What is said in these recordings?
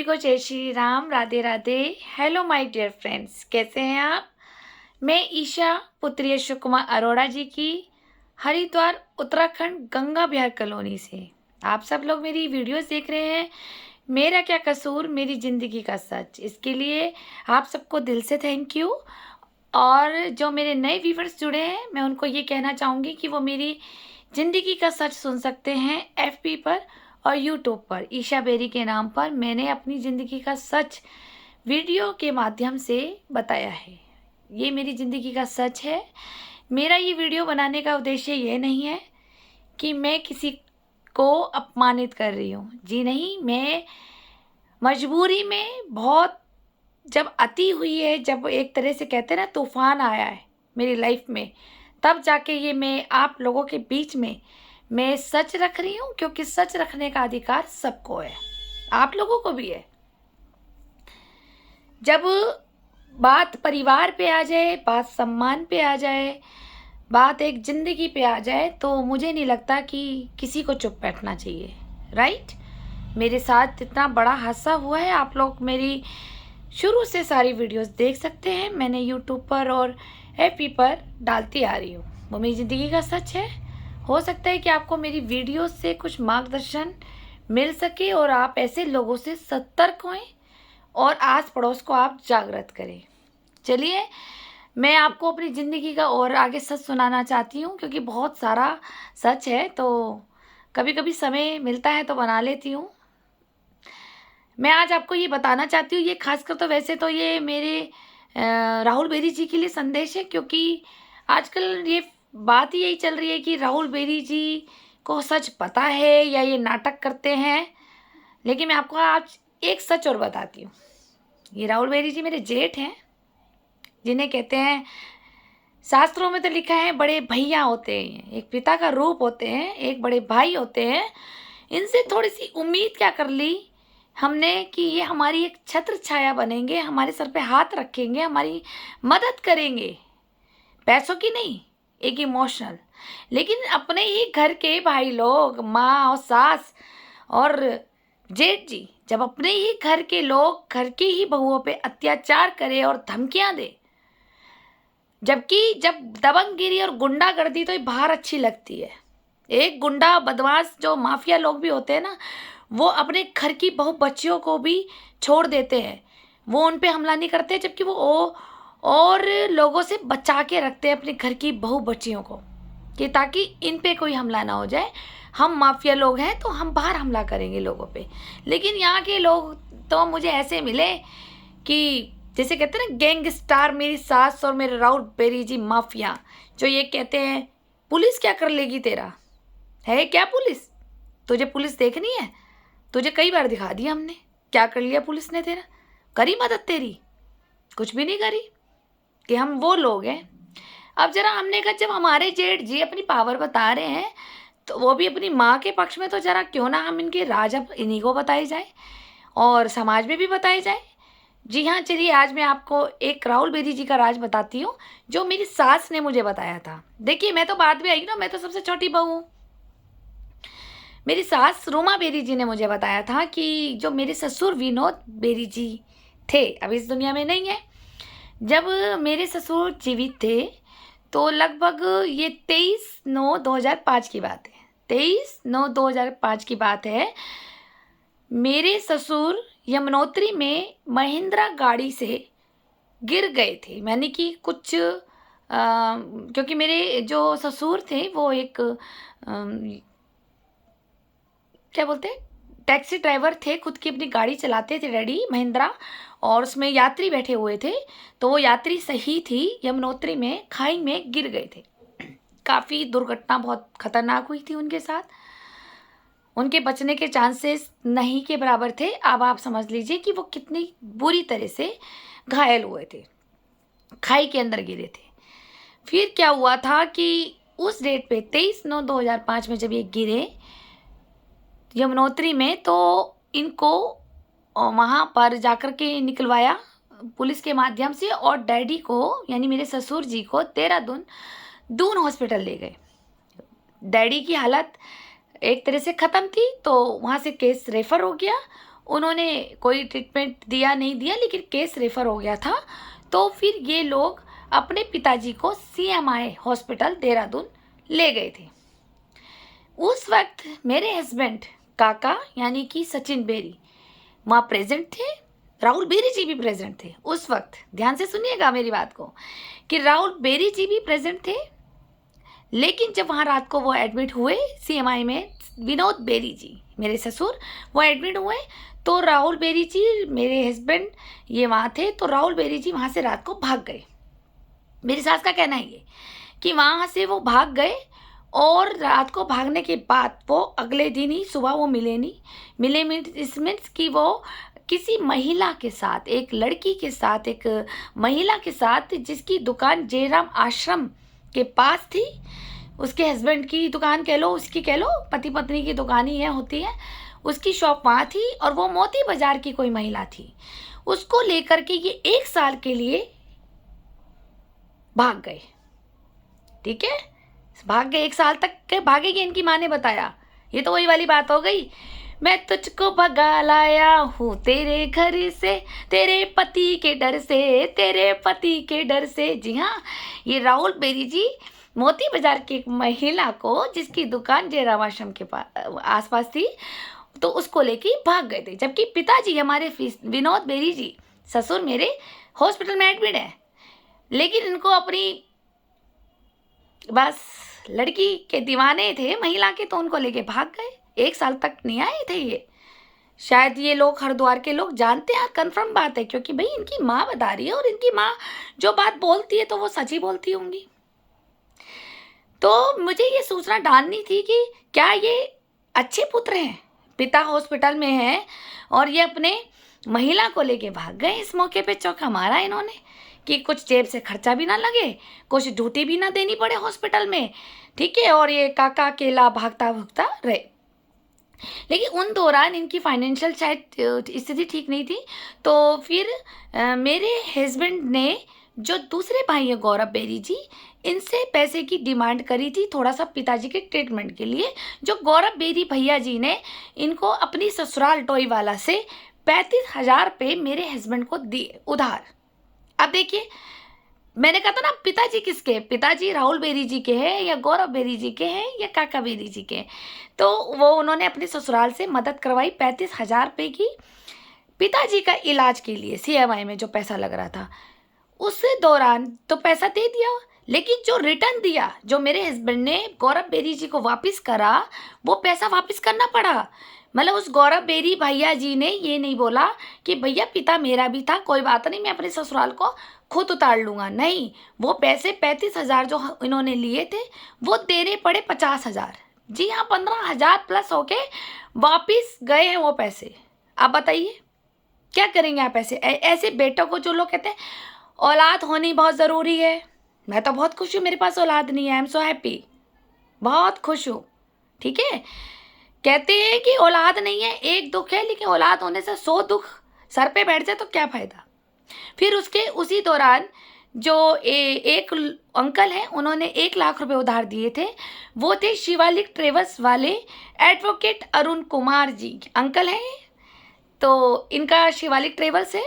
सभी को जय Shri Ram, Radhe Radhe. Hello my dear friends, कैसे हैं आप? मैं ईशा पुत्री अशोक कुमार अरोड़ा जी की हरिद्वार उत्तराखंड गंगा बिहार कॉलोनी से आप सब लोग मेरी वीडियोस देख रहे हैं। मेरा क्या कसूर, मेरी ज़िंदगी का सच, इसके लिए आप सबको दिल से थैंक यू। और जो मेरे नए व्यूवर्स जुड़े हैं, मैं उनको ये कहना चाहूँगी कि वो मेरी ज़िंदगी का सच सुन सकते हैं एफबी पर और यूट्यूब पर ईशा बेरी के नाम पर। मैंने अपनी ज़िंदगी का सच वीडियो के माध्यम से बताया है। ये मेरी ज़िंदगी का सच है। मेरा ये वीडियो बनाने का उद्देश्य ये नहीं है कि मैं किसी को अपमानित कर रही हूँ, जी नहीं। मैं मजबूरी में बहुत जब अति हुई है, जब एक तरह से कहते हैं ना तूफान आया है मेरी लाइफ में, तब जाके ये मैं आप लोगों के बीच में मैं सच रख रही हूँ, क्योंकि सच रखने का अधिकार सबको है, आप लोगों को भी है। जब बात परिवार पे आ जाए, बात सम्मान पे आ जाए, बात एक ज़िंदगी पे आ जाए, तो मुझे नहीं लगता कि किसी को चुप बैठना चाहिए, राइट। मेरे साथ इतना बड़ा हादसा हुआ है, आप लोग मेरी शुरू से सारी वीडियोस देख सकते हैं। मैंने यूट्यूब पर और एफबी पर डालती आ रही हूँ, वो मेरी ज़िंदगी का सच है। हो सकता है कि आपको मेरी वीडियोस से कुछ मार्गदर्शन मिल सके और आप ऐसे लोगों से सतर्क हों और आस पड़ोस को आप जागृत करें। चलिए, मैं आपको अपनी ज़िंदगी का और आगे सच सुनाना चाहती हूँ, क्योंकि बहुत सारा सच है, तो कभी कभी समय मिलता है तो बना लेती हूँ। मैं आज आपको ये बताना चाहती हूँ, ये खासकर तो वैसे तो ये मेरे राहुल बेरी जी के लिए संदेश है, क्योंकि आजकल ये बात ही यही चल रही है कि राहुल बेरी जी को सच पता है या ये नाटक करते हैं। लेकिन मैं आपको आज एक सच और बताती हूँ। ये राहुल बेरी जी मेरे जेठ हैं, जिन्हें कहते हैं, शास्त्रों में तो लिखा है बड़े भैया होते हैं, एक पिता का रूप होते हैं, एक बड़े भाई होते हैं। इनसे थोड़ी सी उम्मीद क्या कर ली हमने कि ये हमारी एक छत्र छाया बनेंगे, हमारे सर पे हाथ रखेंगे, हमारी मदद करेंगे, पैसों की नहीं, एक इमोशनल। लेकिन अपने ही घर के भाई लोग, माँ और सास और जेठ जी, जब अपने ही घर के लोग घर की ही बहुओं पे अत्याचार करे और धमकियां दे, जबकि जब दबंगगिरी और गुंडागर्दी तो ये बाहर अच्छी लगती है। एक गुंडा बदमाश जो माफिया लोग भी होते हैं ना, वो अपने घर की बहु बच्चियों को भी छोड़ देते हैं, वो उन पे हमला नहीं करते, जबकि वो और लोगों से बचा के रखते हैं अपने घर की बहु बच्चियों को, कि ताकि इन पे कोई हमला ना हो जाए। हम माफिया लोग हैं तो हम बाहर हमला करेंगे लोगों पे। लेकिन यहाँ के लोग तो मुझे ऐसे मिले कि जैसे कहते हैं ना गैंगस्टर, मेरी सास और मेरे राहुल बेरी जी माफिया, जो ये कहते हैं पुलिस क्या कर लेगी, तेरा है क्या पुलिस, तुझे पुलिस देखनी है, तुझे कई बार दिखा दिया हमने, क्या कर लिया पुलिस ने तेरा, करी मदद तेरी, कुछ भी नहीं करी, कि हम वो लोग हैं। अब जरा हमने कहा, जब हमारे जेठ जी अपनी पावर बता रहे हैं, तो वो भी अपनी माँ के पक्ष में, तो जरा क्यों ना हम इनके राज अब इन्हीं को बताए जाए और समाज में भी बताए जाए। जी हाँ, चलिए आज मैं आपको एक राहुल बेरी जी का राज बताती हूँ, जो मेरी सास ने मुझे बताया था। देखिए, मैं तो बाद में आई ना, मैं तो सबसे छोटी बहू हूँ। मेरी सास रूमा बेरी जी ने मुझे बताया था कि जो मेरे ससुर विनोद बेरी जी थे, अब इस दुनिया में नहीं है, जब मेरे ससुर जीवित थे, तो लगभग ये 23/9/2005 की बात है। 23/9/2005 की बात है। मेरे ससुर यमुनोत्री में महिंद्रा गाड़ी से गिर गए थे, यानी कि कुछ क्योंकि मेरे जो ससुर थे वो एक क्या बोलते हैं, टैक्सी ड्राइवर थे, खुद की अपनी गाड़ी चलाते थे डैडी महिंद्रा, और उसमें यात्री बैठे हुए थे। तो वो यात्री सही थी, यमुनोत्री में खाई में गिर गए थे। काफ़ी दुर्घटना बहुत खतरनाक हुई थी उनके साथ, उनके बचने के चांसेस नहीं के बराबर थे। अब आप समझ लीजिए कि वो कितनी बुरी तरह से घायल हुए थे, खाई के अंदर गिरे थे। फिर क्या हुआ था कि उस डेट पे 23/9/2005 में जब ये गिरे यमुनोत्री में, तो इनको वहाँ पर जाकर के निकलवाया पुलिस के माध्यम से, और डैडी को यानी मेरे ससुर जी को देहरादून दून हॉस्पिटल ले गए। डैडी की हालत एक तरह से ख़त्म थी, तो वहाँ से केस रेफ़र हो गया उन्होंने कोई ट्रीटमेंट दिया नहीं दिया, लेकिन केस रेफर हो गया था। तो फिर ये लोग अपने पिताजी को CMI हॉस्पिटल देहरादून ले गए थे। उस वक्त मेरे हस्बैंड काका यानी कि सचिन बेरी वहाँ प्रेजेंट थे, राहुल बेरी जी भी प्रेजेंट थे उस वक्त। ध्यान से सुनिएगा मेरी बात को कि राहुल बेरी जी भी प्रेजेंट थे। लेकिन जब वहाँ रात को वो एडमिट हुए CMI में, विनोद बेरी जी मेरे ससुर वो एडमिट हुए, तो राहुल बेरी जी मेरे हस्बैंड ये वहाँ थे। तो राहुल बेरी जी वहाँ से रात को भाग गए। मेरी सास का कहना है ये कि वहाँ से वो भाग गए, और रात को भागने के बाद वो अगले दिन ही सुबह वो मिले नहीं। मिले मीन्स कि वो किसी महिला के साथ, एक लड़की के साथ, एक महिला के साथ जिसकी दुकान जयराम आश्रम के पास थी, उसके हस्बैंड की दुकान कह लो, उसकी कह लो, पति पत्नी की दुकान ही है होती है, उसकी शॉप वहाँ थी, और वो मोती बाजार की कोई महिला थी। उसको लेकर के ये 1 साल के लिए भाग गए। ठीक है, भाग गए 1 साल तक के भागेगी, इनकी माँ ने बताया। ये तो वही वाली बात हो गई, मैं तुझको भगा लाया हूँ तेरे घर से, तेरे पति के डर से, तेरे पति के डर से। जी हाँ, ये राहुल बेरी जी मोती बाजार की एक महिला को, जिसकी दुकान जयराम आश्रम के आसपास थी, तो उसको लेके भाग गए थे। जबकि पिताजी हमारे विनोद बेरी जी ससुर मेरे हॉस्पिटल में एडमिट है, लेकिन इनको अपनी बस लड़की के दीवाने थे, महिला के, तो उनको लेके भाग गए। 1 साल तक नहीं आए थे ये। शायद ये लोग हरिद्वार के लोग जानते हैं, कंफर्म बात है, क्योंकि भाई इनकी माँ बता रही है, और इनकी माँ जो बात बोलती है तो वो सच ही बोलती होंगी। तो मुझे ये सूचना डालनी थी कि क्या ये अच्छे पुत्र हैं, पिता हॉस्पिटल में है और ये अपने महिला को लेके भाग गए। इस मौके पे चौका मारा इन्होंने कि कुछ जेब से खर्चा भी ना लगे, कुछ ड्यूटी भी ना देनी पड़े हॉस्पिटल में। ठीक है, और ये काका अकेला भागता भुगता रहे। लेकिन उन दौरान इनकी फाइनेंशियल शायद स्थिति ठीक नहीं थी। तो फिर मेरे हस्बैंड ने जो दूसरे भाई है गौरव बेरी जी, इनसे पैसे की डिमांड करी थी थोड़ा सा पिताजी के ट्रीटमेंट के लिए, जो गौरव बेरी भैया जी ने इनको अपनी ससुराल टोईवाला से 35,000 रुपये मेरे हस्बैंड को दिए उधार। अब देखिए, मैंने कहा था ना पिताजी किसके, पिताजी राहुल बेरी जी के हैं या गौरव बेरी जी के हैं या काका बेरी जी के। तो वो उन्होंने अपने ससुराल से मदद करवाई 35,000 रुपये की, पिताजी का इलाज के लिए CMI में जो पैसा लग रहा था। उस दौरान तो पैसा दे दिया, लेकिन जो रिटर्न दिया, जो मेरे हस्बैंड ने गौरव बेरी जी को वापस करा, वो पैसा वापस करना पड़ा। मतलब उस गौरव बेरी भैया जी ने ये नहीं बोला कि भैया पिता मेरा भी था, कोई बात नहीं, मैं अपने ससुराल को खुद उतार लूँगा। नहीं, वो पैसे 35,000 जो इन्होंने लिए थे वो देने पड़े 50,000। जी हाँ, 15,000 प्लस होके वापिस गए हैं वो पैसे। आप बताइए क्या करेंगे आप ऐसे ऐसे बेटों को? जो लोग कहते हैं औलाद होनी बहुत ज़रूरी है, मैं तो बहुत खुश हूँ मेरे पास औलाद नहीं है, आई एम सो हैप्पी, बहुत खुश हूँ। ठीक है, कहते हैं कि औलाद नहीं है एक दुख है, लेकिन औलाद होने से 100 दुख सर पे बैठ जाए तो क्या फ़ायदा। फिर उसके उसी दौरान जो एक अंकल हैं, उन्होंने 1 लाख रुपए उधार दिए थे। वो थे शिवालिक ट्रेवल्स वाले एडवोकेट अरुण कुमार जी अंकल हैं। तो इनका शिवालिक ट्रेवल्स है,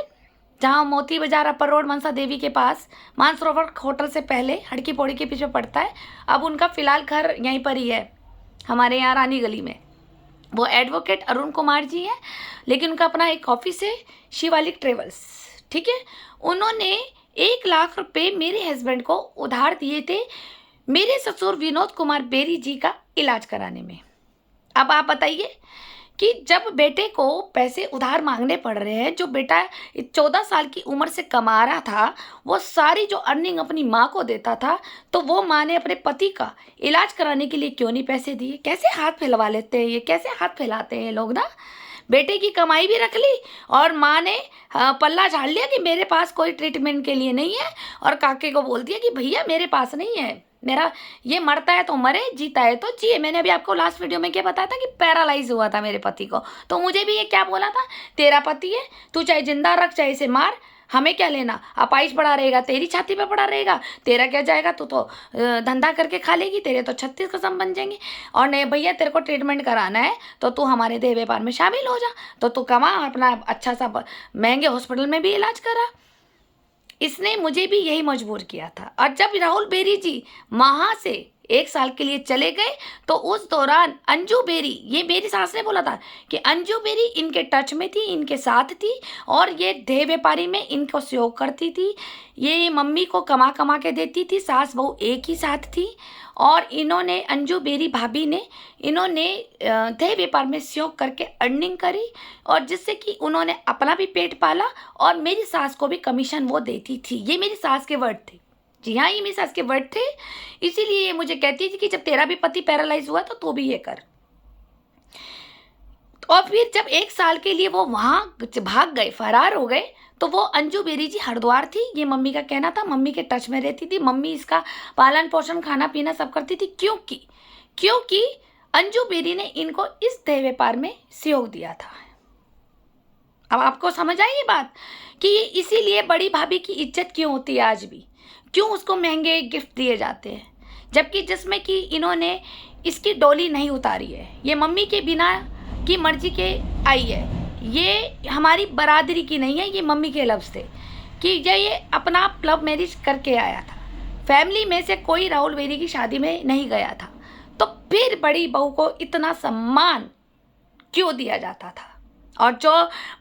जहाँ मोती बाजार अपर रोड मनसा देवी के पास मानसरोवर होटल से पहले हड़की पौड़ी के पीछे पड़ता है। अब उनका फ़िलहाल घर यहीं पर ही है, हमारे यहाँ रानी गली में। वो एडवोकेट अरुण कुमार जी हैं, लेकिन उनका अपना एक ऑफिस है शिवालिक ट्रेवल्स। ठीक है, उन्होंने 1 लाख रुपए मेरे हस्बैंड को उधार दिए थे मेरे ससुर विनोद कुमार बेरी जी का इलाज कराने में। अब आप बताइए कि जब बेटे को पैसे उधार मांगने पड़ रहे हैं, जो बेटा 14 साल की उम्र से कमा रहा था, वो सारी जो अर्निंग अपनी माँ को देता था, तो वो माँ ने अपने पति का इलाज कराने के लिए क्यों नहीं पैसे दिए? कैसे हाथ फैलवा लेते हैं ये, कैसे हाथ फैलाते हैं लोग ना। बेटे की कमाई भी रख ली और माँ ने पल्ला झाड़ लिया कि मेरे पास कोई ट्रीटमेंट के लिए नहीं है, और काके को बोल दिया कि भैया मेरे पास नहीं है, मेरा ये मरता है तो मरे, जीता है तो जिए। मैंने अभी आपको लास्ट वीडियो में क्या बताया था कि पैरालाइज हुआ था मेरे पति को, तो मुझे भी ये क्या बोला था, तेरा पति है, तू चाहे जिंदा रख चाहे इसे मार, हमें क्या लेना? अपाइज पड़ा रहेगा, तेरी छाती पे पड़ा रहेगा, तेरा क्या जाएगा? तू तो धंधा करके खा लेगी, तेरे तो 36 कसम बन जाएंगे। और नहीं भैया तेरे को ट्रीटमेंट कराना है तो तू हमारे देह व्यापार में शामिल हो जा, तो तू कमा अपना अच्छा सा महंगे हॉस्पिटल में भी इलाज करा। इसने मुझे भी यही मजबूर किया था। और जब राहुल बेरी जी वहाँ से 1 साल के लिए चले गए तो उस दौरान अंजू बेरी, ये मेरी सास ने बोला था कि अंजू बेरी इनके टच में थी, इनके साथ थी और ये देह व्यापारी में इनको सहयोग करती थी। ये मम्मी को कमा कमा के देती थी, सास बहू एक ही साथ थी। और इन्होंने, अंजू बेरी भाभी ने, इन्होंने देह व्यापार में सहयोग करके अर्निंग करी और जिससे कि उन्होंने अपना भी पेट पाला और मेरी सास को भी कमीशन वो देती थी। ये मेरी सास के वर्ड थे। जी हाँ, ये मेरी सास के वर्ड थे। इसीलिए ये मुझे कहती थी कि जब तेरा भी पति पैरालाइज हुआ तो तू भी ये कर। और फिर जब 1 साल के लिए वो वहाँ भाग गए, फरार हो गए, तो वो अंजू बेरी जी हरिद्वार थी, ये मम्मी का कहना था, मम्मी के टच में रहती थी, मम्मी इसका पालन पोषण खाना पीना सब करती थी। क्योंकि अंजू बेरी ने इनको इस देह व्यापार में सहयोग दिया था। अब आपको समझ आई ये बात कि इसीलिए बड़ी भाभी की इज्जत क्यों होती है आज भी, क्यों उसको महंगे गिफ्ट दिए जाते हैं, जबकि जिसमें कि इन्होंने इसकी डोली नहीं उतारी है। ये मम्मी के बिना की मर्जी के आई है, ये हमारी बरादरी की नहीं है, ये मम्मी के लफ्ज़ थे कि ये अपना लव मैरिज करके आया था। फैमिली में से कोई राहुल बेरी की शादी में नहीं गया था, तो फिर बड़ी बहू को इतना सम्मान क्यों दिया जाता था? और जो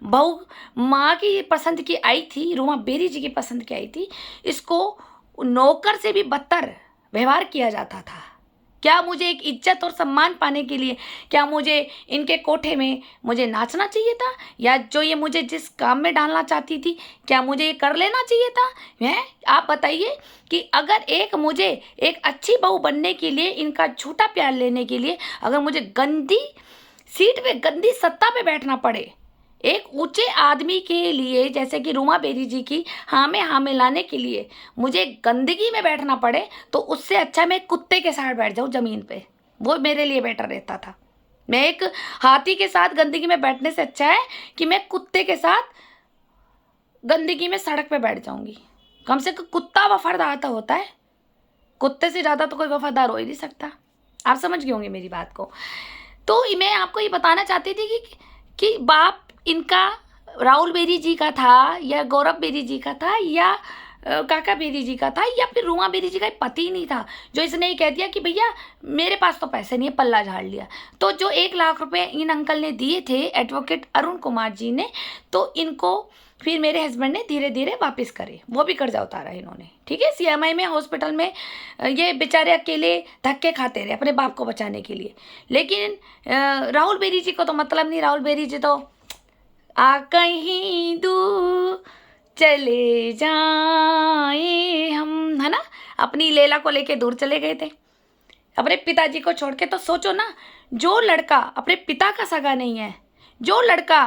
बहू माँ की पसंद की आई थी, रूमा बेरी जी की पसंद की आई थी, इसको नौकर से भी बदतर व्यवहार किया जाता था। क्या मुझे एक इज्जत और सम्मान पाने के लिए, क्या मुझे इनके कोठे में मुझे नाचना चाहिए था? या जो ये मुझे जिस काम में डालना चाहती थी, क्या मुझे ये कर लेना चाहिए था? हैं, आप बताइए कि अगर मुझे एक अच्छी बहू बनने के लिए, इनका झूठा प्यार लेने के लिए, अगर मुझे गंदी सीट पे, गंदी सत्ता पे बैठना पड़े, एक ऊंचे आदमी के लिए जैसे कि रूमा बेरी जी की हाँ में लाने के लिए मुझे गंदगी में बैठना पड़े, तो उससे अच्छा मैं कुत्ते के साथ बैठ जाऊँ ज़मीन पे, वो मेरे लिए बेटर रहता था। मैं एक हाथी के साथ गंदगी में बैठने से अच्छा है कि मैं कुत्ते के साथ गंदगी में सड़क पे बैठ जाऊँगी। कम से कम कुत्ता वफादार तो होता है, कुत्ते से ज़्यादा तो कोई वफादार हो ही नहीं सकता। आप समझ गए होंगे मेरी बात को। तो मैं आपको ये बताना चाहती थी कि बाप इनका राहुल बेरी जी का था या गौरव बेरी जी का था या काका बेरी जी का था या फिर रूमा बेरी जी का पति नहीं था, जो इसने ये कह दिया कि भैया मेरे पास तो पैसे नहीं है, पल्ला झाड़ लिया। तो जो 1 लाख रुपए इन अंकल ने दिए थे एडवोकेट अरुण कुमार जी ने, तो इनको फिर मेरे हस्बैंड ने धीरे धीरे वापस करे, वो भी कर्जा उतारा इन्होंने। ठीक है, CMI में हॉस्पिटल में ये बेचारे अकेले धक्के खाते रहे अपने बाप को बचाने के लिए। लेकिन राहुल बेरी जी को तो मतलब नहीं, राहुल बेरी जी तो आ कहीं दूर चले जाए हम, है ना, अपनी लैला को लेके दूर चले गए थे अपने पिताजी को छोड़ के। तो सोचो ना, जो लड़का अपने पिता का सगा नहीं है, जो लड़का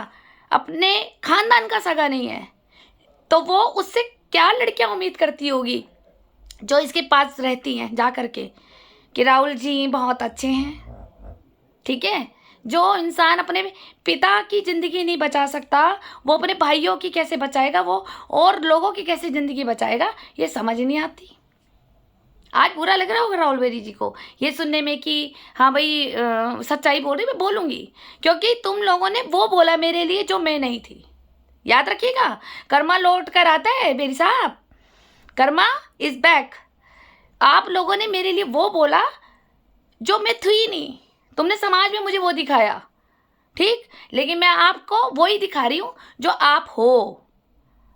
अपने खानदान का सगा नहीं है, तो वो उससे क्या लड़कियां उम्मीद करती होगी जो इसके पास रहती हैं जा करके कि राहुल जी बहुत अच्छे हैं। ठीक है, जो इंसान अपने पिता की ज़िंदगी नहीं बचा सकता, वो अपने भाइयों की कैसे बचाएगा, वो और लोगों की कैसे ज़िंदगी बचाएगा, ये समझ नहीं आती। आज बुरा लग रहा होगा राहुल बेरी जी को ये सुनने में कि हाँ भाई सच्चाई बोल रही, मैं बोलूँगी, क्योंकि तुम लोगों ने वो बोला मेरे लिए जो मैं नहीं थी। याद रखिएगा, कर्मा लौट कर आता है बेरी साहब, कर्मा इज़ बैक। आप लोगों ने मेरे लिए वो बोला जो मैं थी नहीं, तुमने समाज में मुझे वो दिखाया, ठीक, लेकिन मैं आपको वही दिखा रही हूँ जो आप हो।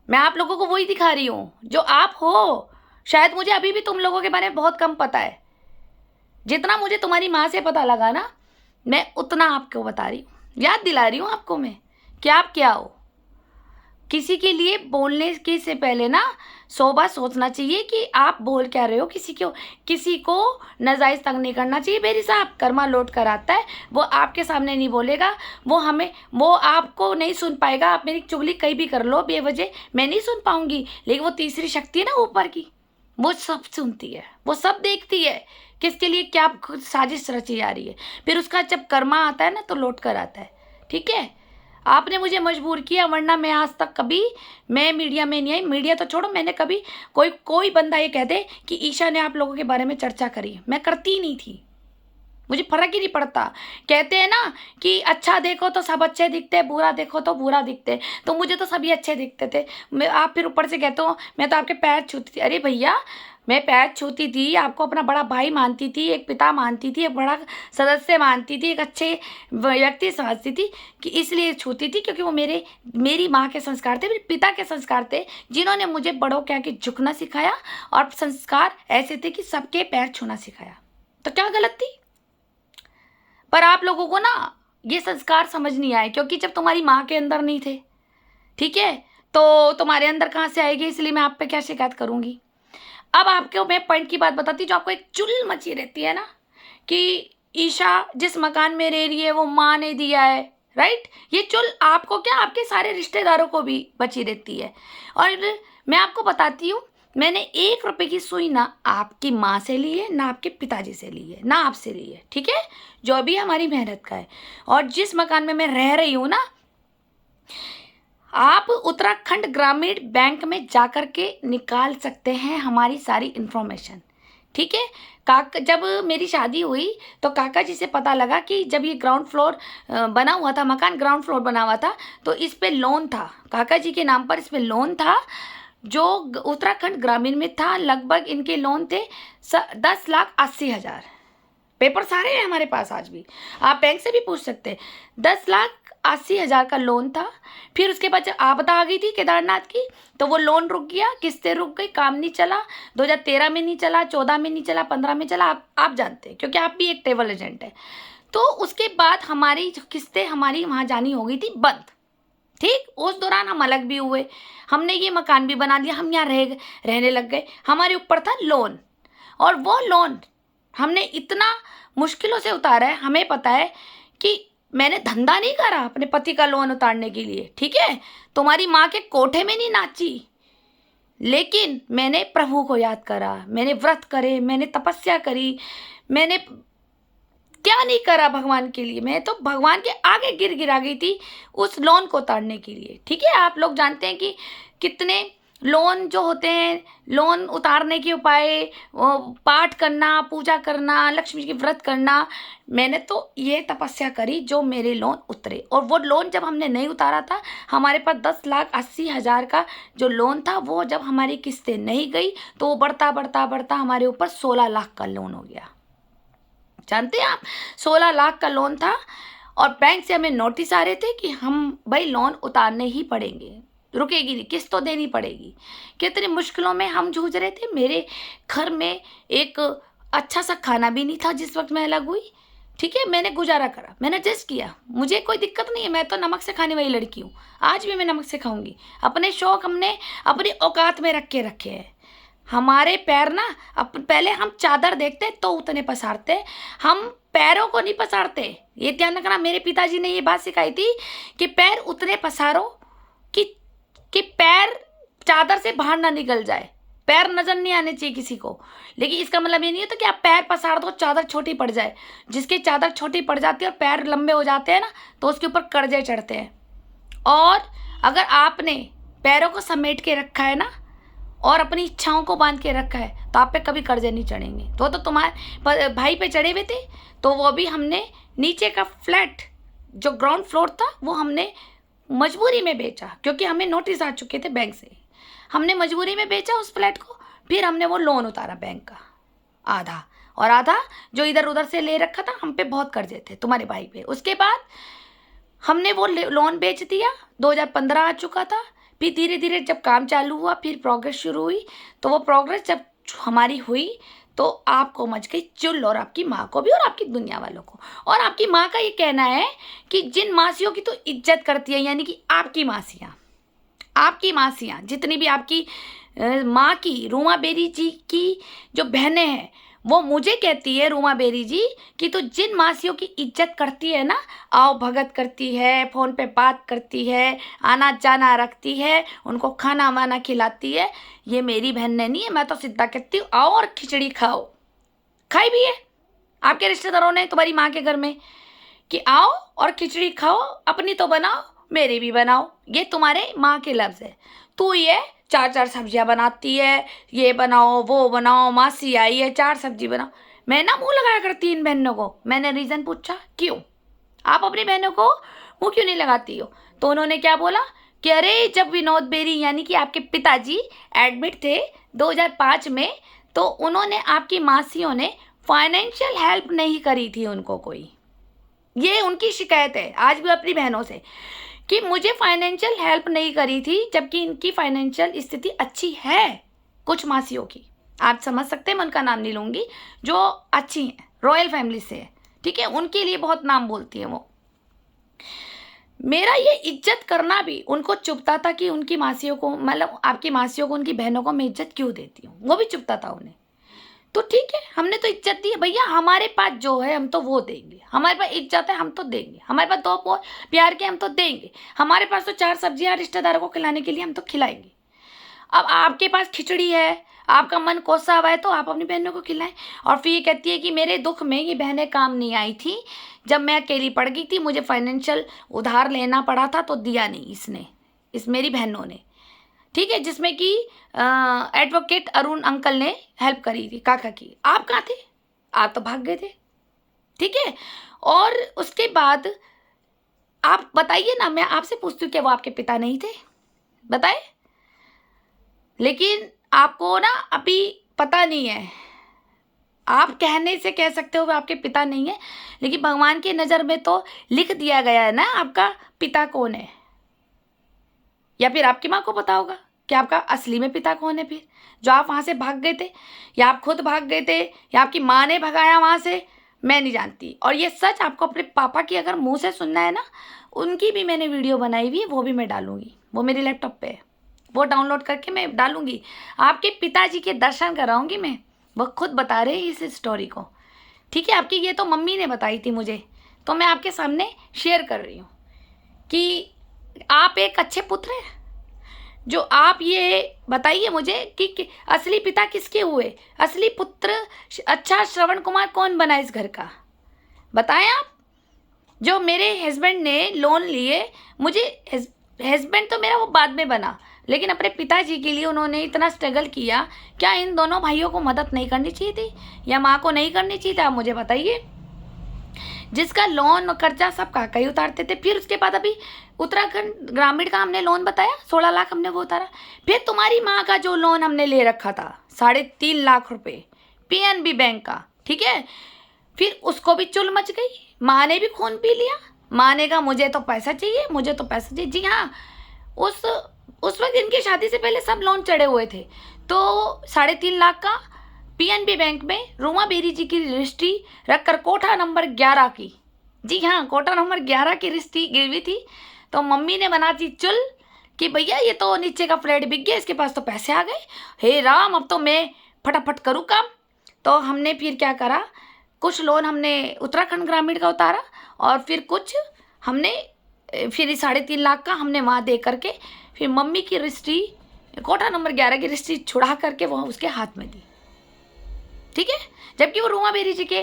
मैं आप लोगों को वही दिखा रही हूँ जो आप हो। शायद मुझे अभी भी तुम लोगों के बारे में बहुत कम पता है, जितना मुझे तुम्हारी माँ से पता लगा ना, मैं उतना आपको बता रही हूँ, याद दिला रही हूँ आपको मैं कि आप क्या हो। किसी के लिए बोलने के से पहले ना 100 बार सोचना चाहिए कि आप बोल क्या रहे हो। किसी को नाजायज़ तंग नहीं करना चाहिए। बेरी साहब, कर्मा लौट कर आता है, वो आपके सामने नहीं बोलेगा, वो आपको नहीं सुन पाएगा। आप मेरी चुगली कहीं भी कर लो बेवजह, मैं नहीं सुन पाऊंगी, लेकिन वो तीसरी शक्ति है ना ऊपर की, वो सब सुनती है, वो सब देखती है किसके लिए क्या साजिश रची जा रही है। फिर उसका जब कर्मा आता है ना तो लौट कर आता है। ठीक है, आपने मुझे मजबूर किया, वरना मैं आज तक कभी मैं मीडिया में नहीं आई। मीडिया तो छोड़ो, मैंने कभी कोई बंदा ये कह दे कि ईशा ने आप लोगों के बारे में चर्चा करी, मैं करती ही नहीं थी, मुझे फर्क ही नहीं पड़ता। कहते हैं ना कि अच्छा देखो तो सब अच्छे दिखते, बुरा देखो तो बुरा दिखते, तो मुझे तो सभी अच्छे दिखते थे। आप फिर ऊपर से कहते हो मैं तो आपके पैर छूती थी। अरे भैया, मैं पैर छूती थी, आपको अपना बड़ा भाई मानती थी, एक पिता मानती थी, एक बड़ा सदस्य मानती थी, एक अच्छे व्यक्ति समझती थी, कि इसलिए छूती थी क्योंकि वो मेरी माँ के संस्कार थे, मेरे पिता के संस्कार थे, जिन्होंने मुझे बड़ों के आगे झुकना सिखाया, और संस्कार ऐसे थे कि सबके पैर छूना सिखाया। तो क्या गलत थी? पर आप लोगों को ना ये संस्कार समझ नहीं आए, क्योंकि जब तुम्हारी माँ के अंदर नहीं थे, ठीक है, तो तुम्हारे अंदर कहाँ से आएगी, इसलिए मैं आप पे क्या शिकायत करूँगी। अब आपको मैं पॉइंट की बात बताती हूँ, जो आपको एक चुल मची रहती है ना कि ईशा जिस मकान में रह रही है वो माँ ने दिया है, राइट। ये चुल आपको क्या, आपके सारे रिश्तेदारों को भी बची रहती है। और मैं आपको बताती हूँ, मैंने 1 रुपए की सुई ना आपकी माँ से ली है, ना आपके पिताजी से ली है, ना आपसे ली है, ठीक है, जो भी हमारी मेहनत का है। और जिस मकान में मैं रह रही हूँ ना, आप उत्तराखंड ग्रामीण बैंक में जाकर के निकाल सकते हैं हमारी सारी इन्फॉर्मेशन, ठीक है। जब मेरी शादी हुई तो काका जी से पता लगा कि जब ये ग्राउंड फ्लोर बना हुआ था, मकान ग्राउंड फ्लोर बना हुआ था, तो इस पे लोन था, काका जी के नाम पर इस पे लोन था, जो उत्तराखंड ग्रामीण में था। लगभग इनके लोन थे 10,80,000। पेपर सारे हैं हमारे पास आज भी, आप बैंक से भी पूछ सकते हैं। 10,80,000 का लोन था। फिर उसके बाद जब आपदा आ गई थी केदारनाथ की, तो वो लोन रुक गया, किस्तें रुक गई, काम नहीं चला। 2013 में नहीं चला, 14 में नहीं चला, 15 में चला, आप जानते हैं क्योंकि आप भी एक ट्रेवल एजेंट है। तो उसके बाद हमारी जो किस्तें हमारी वहाँ जानी हो गई थी बंद, ठीक। उस दौरान हम अलग भी हुए, हमने ये मकान भी बना लिया, हम यहाँ रहने लग गए। हमारे ऊपर था लोन, और वो लोन हमने इतना मुश्किलों से उतारा है। हमें पता है कि मैंने धंधा नहीं करा अपने पति का लोन उतारने के लिए, ठीक है, तुम्हारी माँ के कोठे में नहीं नाची, लेकिन मैंने प्रभु को याद करा, मैंने व्रत करे, मैंने तपस्या करी, मैंने क्या नहीं करा भगवान के लिए। मैं तो भगवान के आगे गिरा गई थी उस लोन को उतारने के लिए, ठीक है। आप लोग जानते हैं कि कितने लोन जो होते हैं, लोन उतारने के उपाय, पाठ करना, पूजा करना, लक्ष्मी की व्रत करना। मैंने तो ये तपस्या करी जो मेरे लोन उतरे। और वो लोन जब हमने नहीं उतारा था, हमारे पास 10,80,000 का जो लोन था, वो जब हमारी किस्तें नहीं गई तो वो बढ़ता बढ़ता बढ़ता हमारे ऊपर 16 लाख का लोन हो गया। जानते हैं आप, 16 लाख का लोन था। और बैंक से हमें नोटिस आ रहे थे कि हम भाई लोन उतारने ही पड़ेंगे, रुकेगी नहीं, किस्त तो देनी पड़ेगी। कितनी मुश्किलों में हम जूझ रहे थे। मेरे घर में एक अच्छा सा खाना भी नहीं था जिस वक्त मैं अलग हुई, ठीक है। मैंने गुजारा करा, मैंने एडजस्ट किया, मुझे कोई दिक्कत नहीं है, मैं तो नमक से खाने वाली लड़की हूँ। आज भी मैं नमक से खाऊंगी। अपने शौक हमने अपनी औकात में रखे हैं। हमारे पैर ना, पहले हम चादर देखते तो उतने पसारते, हम पैरों को नहीं पसारते। ये ध्यान रखना, मेरे पिताजी ने ये बात सिखाई थी कि पैर उतने पसारो कि पैर चादर से बाहर ना निकल जाए, पैर नजर नहीं आने चाहिए किसी को। लेकिन इसका मतलब ये नहीं होता कि आप पैर पसार दो चादर छोटी पड़ जाए। जिसकी चादर छोटी पड़ जाती है और पैर लंबे हो जाते हैं ना, तो उसके ऊपर कर्जे चढ़ते हैं। और अगर आपने पैरों को समेट के रखा है ना, और अपनी इच्छाओं को बांध के रखा है, तो आप पे कभी कर्जे नहीं चढ़ेंगे। तो तुम्हारे भाई पे चढ़े हुए थे, तो वो भी हमने नीचे का फ्लैट जो ग्राउंड फ्लोर था वो हमने मजबूरी में बेचा, क्योंकि हमें नोटिस आ चुके थे बैंक से। हमने मजबूरी में बेचा उस फ्लैट को। फिर हमने वो लोन उतारा बैंक का आधा, और आधा जो इधर उधर से ले रखा था, हम पे बहुत कर्जे थे तुम्हारे भाई पे। उसके बाद हमने वो लोन बेच दिया। 2015 आ चुका था। फिर धीरे धीरे जब काम चालू हुआ, फिर प्रोग्रेस शुरू हुई। तो वो प्रोग्रेस जब हमारी हुई तो आपको मच गई चुल, और आपकी माँ को भी, और आपकी दुनिया वालों को। और आपकी माँ का ये कहना है कि जिन मासियों की तो इज्जत करती है, यानी कि आपकी मासियाँ जितनी भी आपकी माँ की, रूमा बेरी जी की जो बहनें हैं, वो मुझे कहती है रूमा बेरी जी कि तो जिन मासियों की इज्जत करती है ना, आओ भगत करती है, फ़ोन पे बात करती है, आना जाना रखती है, उनको खाना वाना खिलाती है, ये मेरी बहन ने नहीं है। मैं तो सीधा कहती हूँ आओ और खिचड़ी खाओ। खाई भी है आपके रिश्तेदारों ने तुम्हारी माँ के घर में कि आओ और खिचड़ी खाओ, अपनी तो बनाओ, मेरी भी बनाओ। ये तुम्हारे माँ के लफ्ज़ है। तू ये 4-4 सब्जियां बनाती है, ये बनाओ वो बनाओ, मासी आई है 4 सब्जी बनाओ। मैं ना मुंह लगाया करती इन बहनों को। मैंने रीज़न पूछा क्यों आप अपनी बहनों को मुंह क्यों नहीं लगाती हो? तो उन्होंने क्या बोला कि अरे जब विनोद बेरी यानी कि आपके पिताजी एडमिट थे 2005 में, तो उन्होंने आपकी मासियों ने फाइनेंशियल हेल्प नहीं करी थी उनको कोई। ये उनकी शिकायत है आज भी अपनी बहनों से कि मुझे फाइनेंशियल हेल्प नहीं करी थी, जबकि इनकी फाइनेंशियल स्थिति अच्छी है कुछ मासियों की। आप समझ सकते हैं, मैं उनका नाम नहीं लूँगी, जो अच्छी हैं, रॉयल फैमिली से है, ठीक है, उनके लिए बहुत नाम बोलती है वो। मेरा ये इज्जत करना भी उनको चुभता था कि उनकी मासियों को, मतलब आपकी मासियों को, उनकी बहनों को मैं इज्जत क्यों देती हूँ, वो भी चुभता था उन्हें। तो ठीक है, हमने तो इज्जत दी है भैया, हमारे पास जो है हम तो वो देंगे, हमारे पास इज्जत है हम तो देंगे, हमारे पास 2 प्यार के हम तो देंगे, हमारे पास तो 4 सब्जियां रिश्तेदारों को खिलाने के लिए हम तो खिलाएंगे। अब आपके पास खिचड़ी है, आपका मन कोसा हुआ है, तो आप अपनी बहनों को खिलाएं। और फिर ये कहती है कि मेरे दुख में ये बहनें काम नहीं आई थी, जब मैं अकेली पड़ गई थी, मुझे फाइनेंशियल उधार लेना पड़ा था तो दिया नहीं इसने, इस मेरी बहनों ने, ठीक है, जिसमें कि एडवोकेट अरुण अंकल ने हेल्प करी थी काका की। आप कहाँ थे? आप तो भाग गए थे, ठीक है। और उसके बाद आप बताइए ना, मैं आपसे पूछती हूँ कि वो आपके पिता नहीं थे? बताए। लेकिन आपको ना अभी पता नहीं है, आप कहने से कह सकते हो वो आपके पिता नहीं है, लेकिन भगवान की नज़र में तो लिख दिया गया है ना आपका पिता कौन है। या फिर आपकी माँ को पता होगा कि आपका असली में पिता कौन है, फिर जो आप वहाँ से भाग गए थे, या आप खुद भाग गए थे, या आपकी माँ ने भगाया वहाँ से, मैं नहीं जानती। और ये सच आपको अपने पापा की अगर मुंह से सुनना है ना, उनकी भी मैंने वीडियो बनाई हुई है, वो भी मैं डालूंगी, वो मेरे लैपटॉप पे है, वो डाउनलोड करके मैं डालूंगी। आपके पिताजी के दर्शन कराऊंगी मैं, वो खुद बता रहे हैं इस स्टोरी को, ठीक है। आपकी ये तो मम्मी ने बताई थी मुझे, तो मैं आपके सामने शेयर कर रही हूँ कि आप एक अच्छे पुत्र हैं। जो आप ये बताइए मुझे कि असली पिता किसके हुए, असली पुत्र अच्छा श्रवण कुमार कौन बना इस घर का, बताएं आप। जो मेरे हस्बैंड ने लोन लिए, मुझे हस्बैंड तो मेरा वो बाद में बना, लेकिन अपने पिताजी के लिए उन्होंने इतना स्ट्रगल किया, क्या इन दोनों भाइयों को मदद नहीं करनी चाहिए थी, या माँ को नहीं करनी चाहिए था? आप मुझे बताइए। जिसका लोन कर्जा सब काका ही उतारते थे। फिर उसके बाद अभी उत्तराखंड ग्रामीण का हमने लोन बताया, 16 लाख हमने वो उतारा। फिर तुम्हारी माँ का जो लोन हमने ले रखा था 3.5 लाख रुपए पीएनबी बैंक का, ठीक है, फिर उसको भी चुल मच गई, माँ ने भी खून पी लिया। माँ ने कहा मुझे तो पैसा चाहिए, मुझे तो पैसा चाहिए। जी हाँ, उस वक्त इनकी शादी से पहले सब लोन चढ़े हुए थे, तो 3.5 लाख का पीएनबी बैंक में रूमा बेरी जी की रजिस्ट्री रखकर कोठा नंबर 11 की, जी हाँ, कोठा नंबर 11 की रजिस्ट्री गिरवी थी। तो मम्मी ने बना दी चुल कि भैया ये तो नीचे का फ्लैट बिक गया, इसके पास तो पैसे आ गए, हे राम अब तो मैं फटाफट करूँ काम। तो हमने फिर क्या करा, कुछ लोन हमने उत्तराखंड ग्रामीण का उतारा, और फिर कुछ हमने फिर 3.5 लाख का हमने वहाँ दे करके फिर मम्मी की रजिस्ट्री कोठा नंबर 11 की रजिस्ट्री छुड़ा करके वो उसके हाथ में दी, ठीक है। जबकि वो रूमा बेरी जी के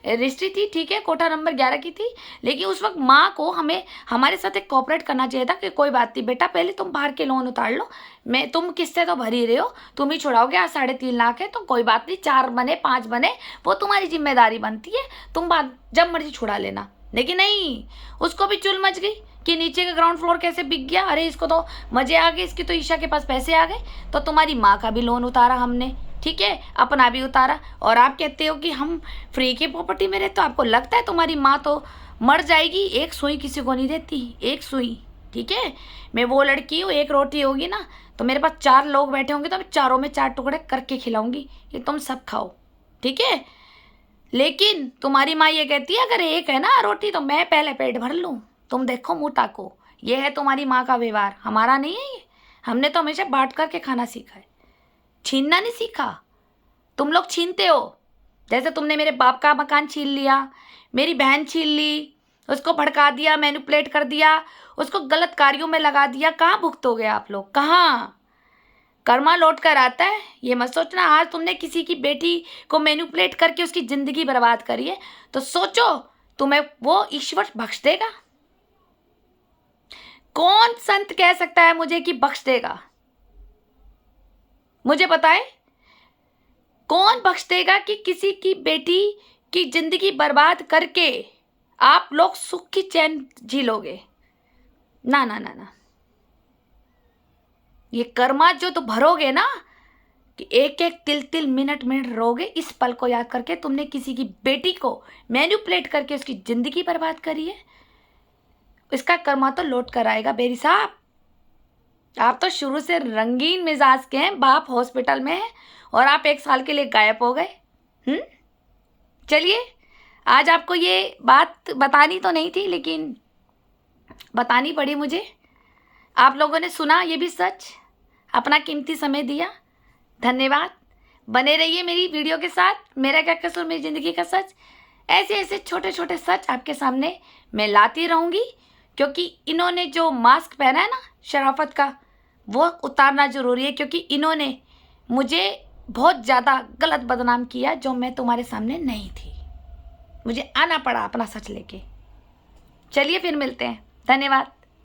रजिस्ट्री थी, ठीक है, कोठा नंबर 11 की थी। लेकिन उस वक्त माँ को हमें हमारे साथ एक कोऑपरेट करना चाहिए था कि कोई बात नहीं बेटा, पहले तुम बाहर के लोन उतार लो, मैं तुम किससे तो भर ही रहे हो, तुम ही छुड़ाओगे। आज 3.5 लाख है तो कोई बात नहीं, 4 बने 5 बने वो तुम्हारी जिम्मेदारी बनती है, तुम बात जब मर्जी छुड़ा लेना। लेकिन नहीं, उसको भी चुल मच गई कि नीचे का ग्राउंड फ्लोर कैसे बिक गया, अरे इसको तो मजे आ गए, इसकी तो ईशा के पास पैसे आ गए। तो तुम्हारी माँ का भी लोन उतारा हमने, ठीक है, अपना भी उतारा। और आप कहते हो कि हम फ्री की प्रॉपर्टी में रहते, तो आपको लगता है तुम्हारी माँ तो मर जाएगी, एक सुई किसी को नहीं देती, एक सुई, ठीक है। मैं वो लड़की हूँ, एक रोटी होगी ना तो मेरे पास 4 लोग बैठे होंगे तो मैं चारों में 4 टुकड़े करके खिलाऊंगी कि तुम सब खाओ, ठीक है। लेकिन तुम्हारी माँ ये कहती है अगर एक है ना रोटी तो मैं पहले पेट भर लूँ, तुम देखो मुँह ताको। ये है तुम्हारी माँ का व्यवहार, हमारा नहीं है ये। हमने तो हमेशा बांट करके खाना सीखा है, छीनना नहीं सीखा। तुम लोग छीनते हो, जैसे तुमने मेरे बाप का मकान छीन लिया, मेरी बहन छीन ली, उसको भड़का दिया, मैनिपुलेट कर दिया, उसको गलत कार्यों में लगा दिया। कहाँ भुगतोगे आप लोग, कहाँ? कर्मा लौट कर आता है, ये मत सोचना। आज तुमने किसी की बेटी को मैनिपुलेट करके उसकी ज़िंदगी बर्बाद करी है, तो सोचो तुम्हें वो ईश्वर बख्श देगा? कौन संत कह सकता है मुझे कि बख्श देगा? मुझे बताए, कौन बख्श देगा कि किसी की बेटी की जिंदगी बर्बाद करके आप लोग सुख की चैन जी लोगे? ना ना ना ना, ये कर्मा जो तो भरोगे ना, कि एक एक तिल तिल मिनट मिनट रोगे इस पल को याद करके तुमने किसी की बेटी को मैनिपुलेट करके उसकी जिंदगी बर्बाद करी है, इसका कर्मा तो लौट कर आएगा बेरी साहब। आप तो शुरू से रंगीन मिजाज के हैं, बाप हॉस्पिटल में है और आप 1 साल के लिए गायब हो गए। चलिए, आज आपको ये बात बतानी तो नहीं थी लेकिन बतानी पड़ी मुझे। आप लोगों ने सुना ये भी सच, अपना कीमती समय दिया, धन्यवाद। बने रहिए मेरी वीडियो के साथ। मेरा क्या कसूर, मेरी ज़िंदगी का सच, ऐसे ऐसे छोटे छोटे सच आपके सामने मैं लाती रहूँगी, क्योंकि इन्होंने जो मास्क पहना है ना शराफत का, वो उतारना ज़रूरी है, क्योंकि इन्होंने मुझे बहुत ज़्यादा गलत बदनाम किया जो मैं तुम्हारे सामने नहीं थी। मुझे आना पड़ा अपना सच लेके। चलिए फिर मिलते हैं, धन्यवाद।